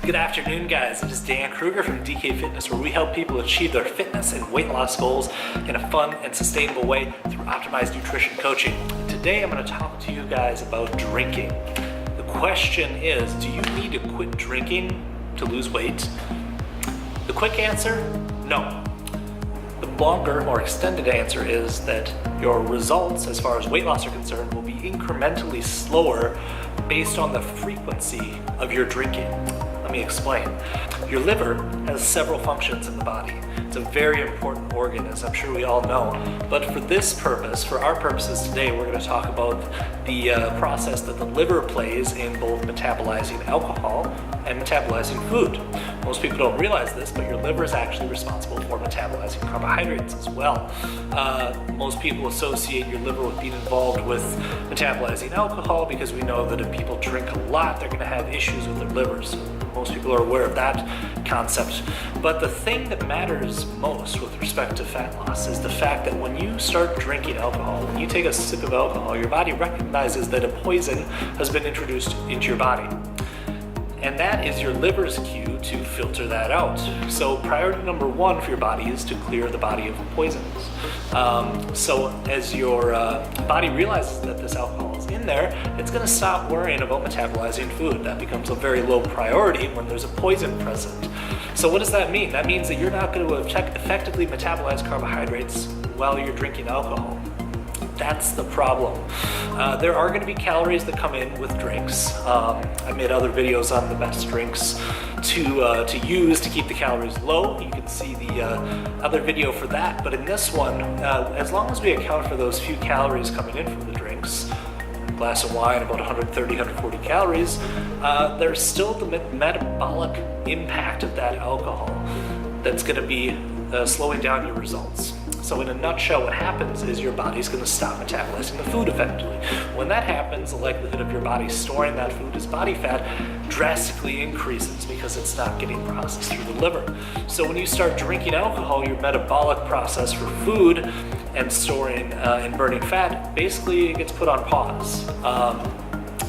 Good afternoon, guys. It is Dan Krueger from DK Fitness, where we help people achieve their fitness and weight loss goals in a fun and sustainable way through optimized nutrition coaching. Today I'm going to talk to you guys about drinking. The question is, do you need to quit drinking to lose weight? The quick answer, no. The longer, more extended answer is that your results as far as weight loss are concerned will be incrementally slower based on the frequency of your drinking. Let me explain. Your liver has several functions in the body. It's a very important organ, as I'm sure we all know. But for this purpose, for our purposes today, we're going to talk about the process that the liver plays in both metabolizing alcohol and metabolizing food. Most people don't realize this, but your liver is actually responsible for metabolizing carbohydrates as well. Most people associate your liver with being involved with metabolizing alcohol because we know that if people drink a lot, they're going to have issues with their livers. Most people are aware of that concept. But the thing that matters most with respect to fat loss is the fact that when you start drinking alcohol, when you take a sip of alcohol, your body recognizes that a poison has been introduced into your body. And that is your liver's cue to filter that out. So priority number one for your body is to clear the body of poisons. So as your body realizes that this alcohol is in there, it's going to stop worrying about metabolizing food. That becomes a very low priority when there's a poison present. So what does that mean? That means that you're not going to effectively metabolize carbohydrates while you're drinking alcohol. That's the problem. There are going to be calories that come in with drinks. I made other videos on the best drinks to use to keep the calories low. You can see the other video for that. But in this one, as long as we account for those few calories coming in from the drinks, a glass of wine, about 130, 140 calories, there's still the metabolic impact of that alcohol that's going to be slowing down your results. So in a nutshell, what happens is your body's going to stop metabolizing the food effectively. When that happens, the likelihood of your body storing that food as body fat drastically increases because it's not getting processed through the liver. So when you start drinking alcohol, your metabolic process for food and storing and burning fat basically gets put on pause.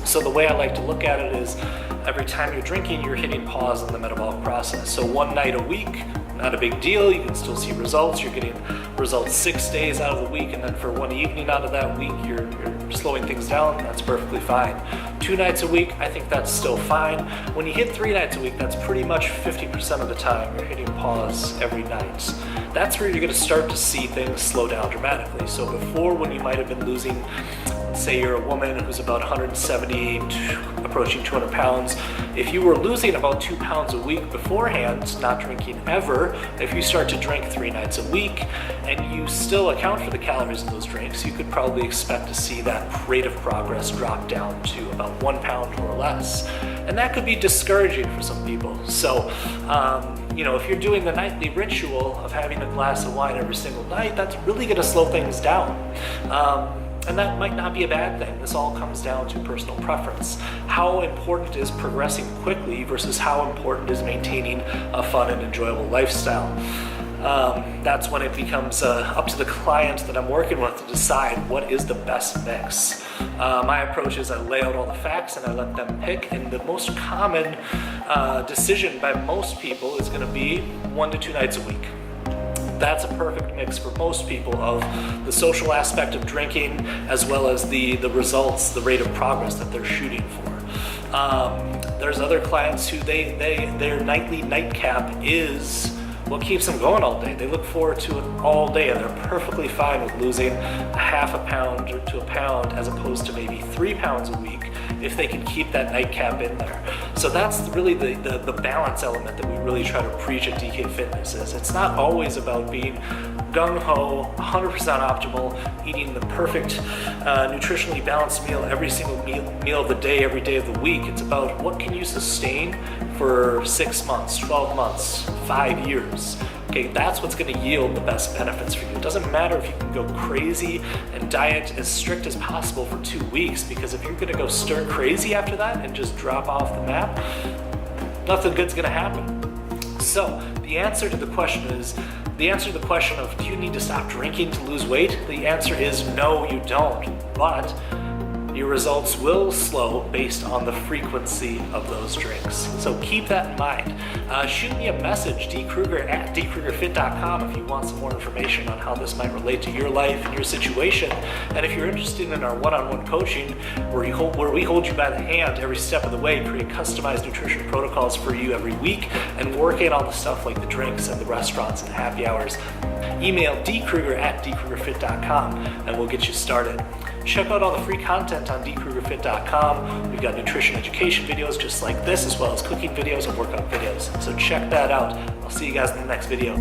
So the way I like to look at it is every time you're drinking, you're hitting pause in the metabolic process. So one night a week, not a big deal, you can still see results. You're getting results 6 days out of the week, and then for one evening out of that week, you're slowing things down. That's perfectly fine. 2 nights a week, I think that's still fine. When you hit 3 nights a week, that's pretty much 50% of the time you're hitting pause every night. That's where you're going to start to see things slow down dramatically. So before, when you might have been losing, say you're a woman who's about 170, approaching 200 pounds, if you were losing about 2 pounds a week beforehand, not drinking ever, if you start to drink 3 nights a week and you still account for the calories in those drinks, you could probably expect to see that rate of progress drop down to about 1 pound or less. And that could be discouraging for some people. So, if you're doing the nightly ritual of having a glass of wine every single night, that's really going to slow things down. And that might not be a bad thing. This all comes down to personal preference. How important is progressing quickly versus how important is maintaining a fun and enjoyable lifestyle? That's when it becomes up to the client that I'm working with to decide what is the best mix. My approach is I lay out all the facts and I let them pick, and the most common decision by most people is going to be 1 to 2 nights a week. That's a perfect mix for most people of the social aspect of drinking as well as the results, the rate of progress that they're shooting for. There's other clients who their nightly nightcap is what keeps them going all day. They look forward to it all day, and they're perfectly fine with losing a half a pound to a pound as opposed to maybe 3 pounds a week if they can keep that nightcap in there. So that's really the balance element that we really try to preach at DK Fitness. Is it's not always about being gung-ho, 100% optimal, eating the perfect nutritionally balanced meal every single meal of the day, every day of the week. It's about what can you sustain for 6 months, 12 months, 5 years. Okay, that's what's going to yield the best benefits for you. It doesn't matter if you can go crazy and diet as strict as possible for 2 weeks, because if you're going to go stir crazy after that and just drop off the map, nothing good's going to happen. So the answer to the question of do you need to stop drinking to lose weight? The answer is no, you don't. But your results will slow based on the frequency of those drinks. So keep that in mind. Shoot me a message, dkrueger at dkruegerfit.com, if you want some more information on how this might relate to your life and your situation. And if you're interested in our one-on-one coaching, where we hold you by the hand every step of the way, create customized nutrition protocols for you every week, and work in all the stuff like the drinks and the restaurants and the happy hours, email dkrueger at dkruegerfit.com and we'll get you started. Check out all the free content on dkruegerfit.com. We've got nutrition education videos just like this, as well as cooking videos and workout videos. So check that out. I'll see you guys in the next video.